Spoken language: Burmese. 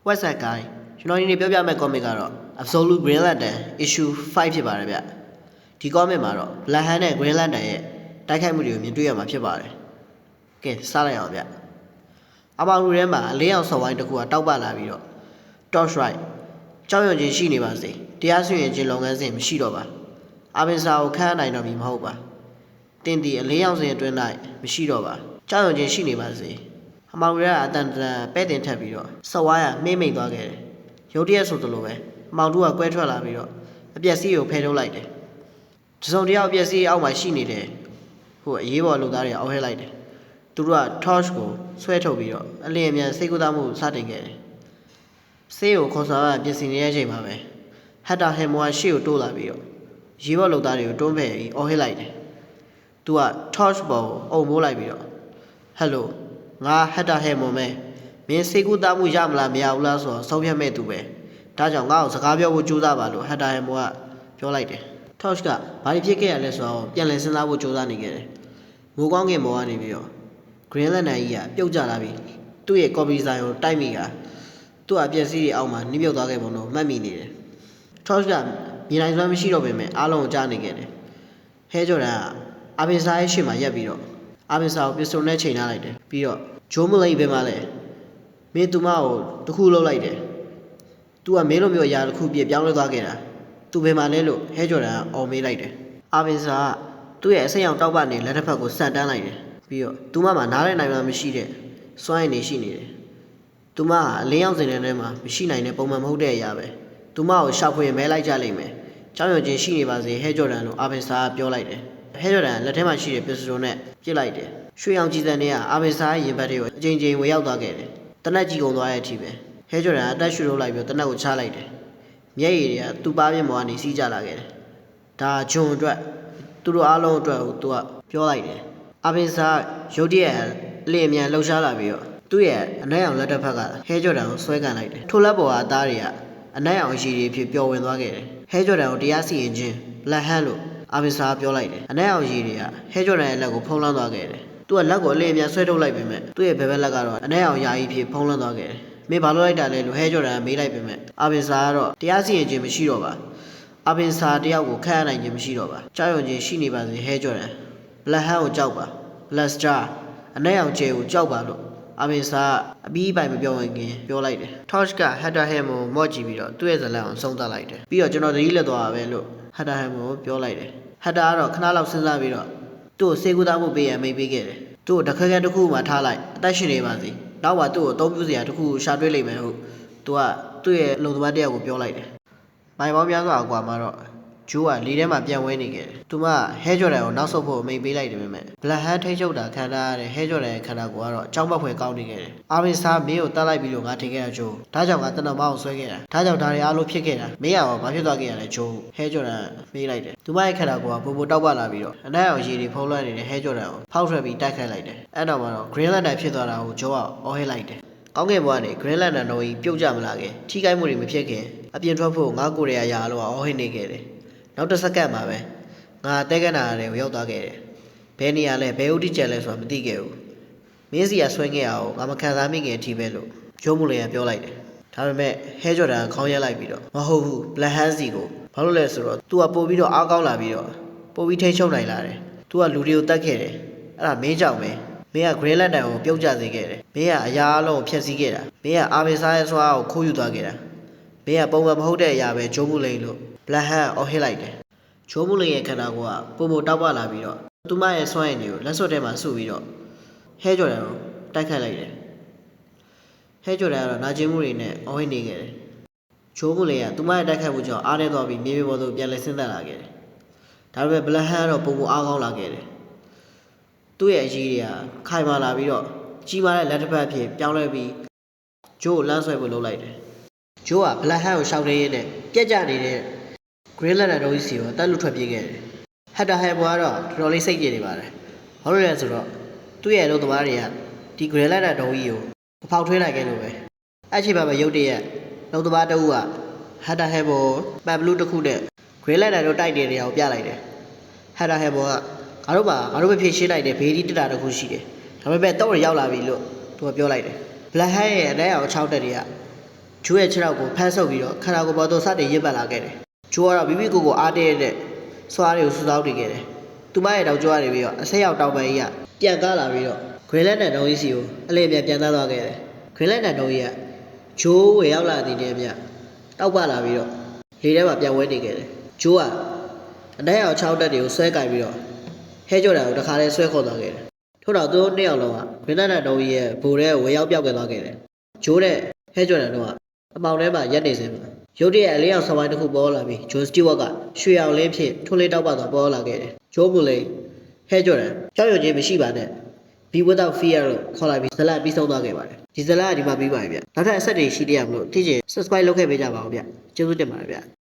website ကိုကျွန်တော်ဒီနေ့ပြောပြမယ့် comment ကတော့ Absolute Green Lantern issue 5ဖြစ်ပါတယ်ဗျဒီ comment မှာတော့ Black Hand နဲ့ Green Lantern ရဲ့တိုက်ခိုက်မှုတွေကိုမြင်တွေ့ရမှာဖြစ်ပါတယ်ကဲစလိုက်အောင်ဗျအမောင်လူထဲမှာအလင်းအောင်ဆော်ဝိုင်းတစ်ခုကတောက်ပလာပြီးတော့ Torch Right ကြောက်ရွံ့ခြင်းရှိနေပါစေတရားစွရင်ခြင်းလုပ်ငန်းစဉ်မရှိတော့ပါအာဘင်စာကိုခန့်နိုင်တော့ပြီမဟုတ်ပါတင်ဒီအလင်းအောင်စဉ်အတွင်း၌မရှိတော့ပါကြောက်ရွံ့ခြင်းရှိနေပါစေအမောင်ရကအတန်ပဲ့တင်ထပ်ပြီးတော့ဆော်ဝိုင်းကမိမ့်မိန်သွားခဲ့တယ်ရုတ်တရက်ဆိုသလိုပဲအမောင်တို့ကကွဲထွက်လာပြီးတော့အပျက်စီးကိုဖယ်ထုတ်လိုက်တယ်တစုံတယောက်အပျက်စီးအောက်မှာရှိနေတယ်ဟိုအရေးပေါ်လူသားတွေအောက်ဟဲလိုက်တယ်သူတို့က torch ကိုဆွဲထုတ်ပြီးတော့အလင်းအမြန်စိတ်ကူးသားမှုစတင်ခဲ့တယ်ဆေးကိုခေါ်ဆောင်ရပြင်ဆင်နေတဲ့အချိန်မှာပဲဟက်တာဟမ်မိုကရှေ့ကိုတိုးလာပြီးတော့ရေးဘော်လုပ်သားတွေကိုတွန်းဖယ်ပြီးအော်ဟစ်လိုက်တယ်သူက torch ပေါ်ကိုအုံမိုးလိုက်ပြီးတော့ဟယ်လိုငါဟက်တာဟမ်မိုမဲမင်းစိတ်ကူးသားမှုရမလားမရဘူးလားဆိုတော့ဆုံးဖြတ်မဲ့သူပဲဒါကြောင့်ငါ့ကိုစကားပြောဖို့ကြိုးစားပါလို့ဟက်တာဟမ်မိုကပြောလိုက်တယ် torch ကဘာဖြစ်ခဲ့ရလဲဆိုတော့ပြန်လည်စဉ်းစားဖို့ကြိုးစားနေခဲ့တယ်မိုးကောင်းကင်ပေါ်ကနေပြီးတော့ Green Lantern ကြီးကပြုတ်ကျလာပြီးသူ့ရဲ့ copy ဆိုင်ကိုတိုက်မိတာသူ့အပျက်စီးတွေအောက်မှာနှိမ့်ပြုတ်သွားခဲ့ပုံတော့မှတ်မိနေတယ် Torch ကမြေတိုင်းစွမ်းမရှိတော့ပေမဲ့အားလုံးကိုကြားနေခဲ့တယ်ဟဲဂျော်ဒန်ကအာဘင်စာရဲ့ရှေ့မှာရက်ပြီးတော့အာဘင်စာကိုပစ္စတိုနဲ့ချိန်ထားလိုက်တယ်ပြီးတော့ဂျိုးမလိန်ဘယ်မှာလဲမင်းသူမကိုတခုလှုပ်လိုက်တယ်သူကမင်းလိုမျိုးအရာတစ်ခုပြပြောင်းလဲသွားခဲ့တာသူဘယ်မှာလဲလို့ဟဲဂျော်ဒန်ကအော်မေးလိုက်တယ်အာဘင်စာကသူ့ရဲ့အစိမ်းရောင်တောက်ပနေလက်တစ်ဖက်ကိုဆန်တန်းလိုက်တယ်ပြီးတော့သူမမှာနားတဲ့နိုင်မှာမရှိတဲ့စွမ်းရည်နေရှိနေတယ်သူမကအလင်းရောက်စင်တဲ့ထဲမှာမရှိနိုင်တဲ့ပုံမှန်မဟုတ်တဲ့အရာပဲသူမကိုရှောက်ဖွေမဲလိုက်ကြလိမ့်မယ်ကြောက်ရွံ့ခြင်းရှိနေပါစေဟဲဂျော်ဒန်လို့အာဘင်စာကပြောလိုက်တယ်ဟဲဂျော်ဒန်လက်ထဲမှာရှိတဲ့ပစ္စတိုနဲ့ပြစ်လိုက်တယ်ရွှေရောင်ကြည်စံတွေကအာဘင်စာရဲ့ရင်ဘတ်တွေကိုအချိန်ချင်းဝေရောက်သွားခဲ့တယ်တနက်ကြီးကုန်သွားတဲ့အထိပဲဟဲဂျော်ဒန်အသက်ရှူထုတ်လိုက်ပြီးတနက်ကိုချလိုက်တယ်မျက်ရည်တွေကသူ့ပါးပြင်ပေါ်ကနေစီးကျလာခဲ့တယ်ဒါဂျွန်အတွက်သူတို့အားလုံးအတွက်ကိုသူကပြောလိုက်တယ်အာဘင်စာရုတ်တရက်အလင်းအမြန်လှုပ်ရှားလာပြီးတော့သူ့ရဲ့အနက်ရောင်လက်တစ်ဖက်ကဟဲဂျော်ဒန်ကိုဆွဲကန်လိုက်တယ်ထိုလက်ပေါ်ကအသားတွေကအနက်ရောင်အရည်တွေဖြစ်ပျော်ဝင်သွားခဲ့တယ်ဟဲဂျော်ဒန်ကိုတရားစီရင်ခြင်း Black Hand လို့အာဘင်စာပြောလိုက်တယ်အနက်ရောင်ရည်တွေကဟဲဂျော်ဒန်ရဲ့လက်ကိုဖုံးလွှမ်းသွားခဲ့တယ်သူကလက်ကိုအလင်းအမြန်ဆွဲထုတ်လိုက်ပေမဲ့သူ့ရဲ့ဘယ်ဘက်လက်ကတော့အနက်ရောင်ယာယီဖြစ်ဖုံးလွှမ်းသွားခဲ့တယ်မင်းဘာလို့လိုက်တာလဲလို့ဟဲဂျော်ဒန်ကမေးလိုက်ပေမဲ့အာဘင်စာကတော့တရားစီရင်ခြင်းမရှိတော့ပါအာဘင်စာတယောက်ကိုခန့်ရနိုင်ခြင်းမရှိတော့ပါကြောက်ရွံ့ခြင်းရှိနေပါစေဟဲဂျော်ဒန် Black Hand ကိုကြောက်ပါ Black Star အနက်ရောင်ကျဲကိုကြောက်ပါလို့အာဘင်စာအပြီးပိုင်မပြောဝင်ခင်ပြောလိုက်တယ် Torch က Hatter Ham ကိုမော့ကြည့်ပြီးတော့သူ့ရဲ့ဇလံကိုဆုံးသတ်လိုက်တယ်ပြီးတော့ကျွန်တော်သတိလက်သွားပါပဲလို့ Hatter Ham ကိုပြောလိုက်တယ် Hatter ကတော့ခဏလောက်စဉ်းစားပြီးတော့သူ့ကိုစေကူသားမှုပေးရမိတ်ပေးခဲ့တယ်သူ့ကိုတခက်ခဲတစ်ခုမှထားလိုက်အသက်ရှင်နေပါစေနောက်မှသူ့ကိုအသုံးပြုစရာတစ်ခုကိုရှာတွေ့လိမ့်မယ်ဟုတ်သူကသူ့ရဲ့လုံသမားတယောက်ကိုပြောလိုက်တယ်မိုင်ပေါင်းများစွာအကွာမှာတော့ဂျိုးကလီထဲမှာပြန်ဝဲနေခဲ့တယ်သူမဟဲဂျော်ဒန်ကိုနောက်ဆုတ်ဖို့အမိန့်ပေးလိုက်တယ်ပဲဘလက်ဟန်ထိတ်ချုပ်တာခံထားရတဲ့ဟဲဂျော်ဒန်ရဲ့ခန္ဓာကိုယ်ကတော့ကြောက်မက်ဖွယ်ကောင်းနေခဲ့တယ်အာဘင်စာမင်းကိုတတ်လိုက်ပြီးလို့ငါထင်ခဲ့တာဂျိုးဒါကြောင့်ငါတနမောက်ကိုဆွဲခဲ့တာဒါကြောင့်ဒါတွေအားလုံးဖြစ်ခဲ့တာမင်းရောဘာဖြစ်သွားခဲ့ရလဲဂျိုးဟဲဂျော်ဒန်မေးလိုက်တယ်သူမရဲ့ခန္ဓာကိုယ်ကပုံတောက်ပလာပြီးတော့အနက်အောင်ရည်တွေဖုံးလွှမ်းနေတဲ့ဟဲဂျော်ဒန်ကိုဖောက်ထွက်ပြီးတိုက်ခိုက်လိုက်တယ်အဲ့တော့မှတော့ Green Lantern ဖြစ်သွားတာကိုဂျိုးကအော်ဟစ်လိုက်တယ်ကောင်းကင်ဘဝကနေ Green Lantern တို့ကြီးပြုတ်ကြမလာခင်ထိခိုက်မှုတွေမဖြစ်ခင်အပြင်ထွက်ဖို့ငါကိုယ်ရရအလုံးအော်ဟစ်နေခဲ့တယ်နောက်တစ်စက္ကန့်မှာပဲငါတဲကနာတွေကိုရောက်သွားခဲ့တယ်။ဘယ်နေရာလဲဘယ်ဥတီကျဲလဲဆိုတာမသိခဲ့ဘူး။မင်းစီကဆွဲခဲ့အောင်ငါမခံစားမိခင်အထိပဲလို့ဂျိုးမူလင်ကပြောလိုက်တယ်။ဒါပေမဲ့ဟဲဂျော်ဒန်ခေါင်းရက်လိုက်ပြီးတော့မဟုတ်ဘူး Black Hand စီကိုဘာလို့လဲဆိုတော့ तू ကပို့ပြီးတော့အားကောင်းလာပြီးတော့ပို့ပြီးထိတ်ချုပ်နိုင်လာတယ်။ तू ကလူတွေကိုတတ်ခဲ့တယ်။အဲ့ဒါမင်းကြောင့်ပဲ။မင်းက Green Lantern ကိုပြုတ်ကျစေခဲ့တယ်။မင်းကအရာအလုံးကိုဖျက်ဆီးခဲ့တာ။မင်းကအာဘင်စာရဲ့ဆွားကိုခိုးယူသွားခဲ့တာ။မင်းကပုံမှန်မဟုတ်တဲ့အရာပဲဂျိုးမူလင်လို့Black Hand အော်ဟစ်လိုက်တယ်ဂျိုးမူလင်ရဲ့ခန္ဓာကိုယ်ကပုံတောက်ပလာပြီးတော့သူမရဲ့စွမ်းရည်တွေကိုလက်စွပ်ထဲမှာစုပြီးတော့ဟဲဂျော်ဒန်ကိုတိုက်ခိုက်လိုက်တယ်ဟဲဂျော်ဒန်ကတော့နာကျင်မှုတွေနဲ့အော်ဟစ်နေခဲ့တယ်ဂျိုးမူလင်ကသူမရဲ့တိုက်ခိုက်မှုကြောင့်အားနည်းသွားပြီးမြေပြင်ပေါ်သို့ပြန်လည်ဆင်းသက်လာခဲ့တယ်ဒါပေမဲ့ Black Hand ကတော့ပုံအားကောင်းလာခဲ့တယ်သူ့ရဲ့အရေးတွေကခိုင်မာလာပြီးတော့ကြီးမားတဲ့လက်တစ်ဖက်အဖြစ်ပြောင်းလဲပြီးဂျိုးကိုလမ်းဆွဲဖို့လုပ်လိုက်တယ်ဂျိုးက Black Hand ကိုရှောက်နေရတဲ့ပြက်ကျနေတဲ့Green Lantern တို့စီကိုတက်လွတ်ထွက်ပြေးခဲ့တယ်။ Hatter Ham ကတော့တော်တော်လေးစိတ်ကြည်နေပါတယ်။ဘာလို့လဲဆိုတော့သူ့ရဲ့လုံသမားတွေကဒီ Green Lantern တို့ကြီးကိုမဖောက်ထွေးလိုက်ခဲ့လို့ပဲ။အဲ့ချိန်မှာပဲရုတ်တရက်လုံသမားတအုပ်က Hatter Ham ကိုပန်ဘလူးတစ်ခုနဲ့ Green Lantern တို့တိုက်တဲ့နေရာကိုပြလိုက်တယ်။ Hatter Ham ကငါတို့မဖြေရှင်းနိုင်တဲ့ဘေးဒီတက်တာတစ်ခုရှိတယ်။ဒါပေမဲ့တော့ရောက်လာပြီလို့သူကပြောလိုက်တယ်။ Black Hand ရဲ့အနက်အောင်6တက်တွေက ဂျိုးရဲ့ခြေထောက်ကိုဖမ်းဆုပ်ပြီးတော့ခန္ဓာကိုယ်ပေါ်သို့စတင်ရစ်ပတ်လာခဲ့တယ်ဂျိုးကတော့မိကိုအားတည့်တဲ့စွားတွေကိုစူဆောင်းနေခဲ့တယ်သူမရဲ့တောင်ကျောကနေပြီးတော့အဆက်ရောက်တောင်ပန်ကြီးကပြန်ကားလာပြီးတော့ဂရင်းလက်နံတုံးကြီးစီကိုအလင်းပြန်သားသွားခဲ့တယ်ဂရင်းလက်နံတုံးကြီးကဂျိုးဝေရောက်လာတဲ့နေ့မြတောက်ပလာပြီးတော့လေထဲမှာပြန်ဝဲနေခဲ့တယ်ဂျိုးကအတိုင်းအောင်6တက်တွေကိုဆွဲကင်ပြီးတော့ဟဲကြော်တာကိုတခါတည်းဆွဲခေါ်သွားခဲ့တယ်ထို့တော့သူတို့နှစ်ယောက်လုံးကဂရင်းလက်နံတုံးကြီးရဲ့ဘိုထဲဝေရောက်ပြောက်ခဲ့သွားခဲ့တယ်ဂျိုးတဲ့ဟဲကြော်တာတော့အမောင်ထဲမှာရက်နေစင်းမှာရုတ်တရက်အလင်းအောင်ဆောင်းပိုင်းတစ်ခုပေါ်လာပြီးဂျိုးစတီဝတ်ကရွှေအောင်လင်းဖြင့်ထွန်းလေးတောက်ပသွားပေါ်လာခဲ့တယ်ဂျိုးကလည်းဟဲကြော်တယ်ကြောက်ရွံ့ခြင်းမရှိပါနဲ့ Be without fear လို့ခေါ်လိုက်ပြီးဇလတ်ပြီးဆုံးသွားခဲ့ပါတယ်ဒီဇလတ်ကဒီမှာပြီးပါပြီဗျနောက်ထပ်အဆက်တွေရှိသေးရမလို့သိချင် subscribe လုပ်ခဲ့ပေးကြပါဦးဗျကျေးဇူးတင်ပါတယ်ဗျ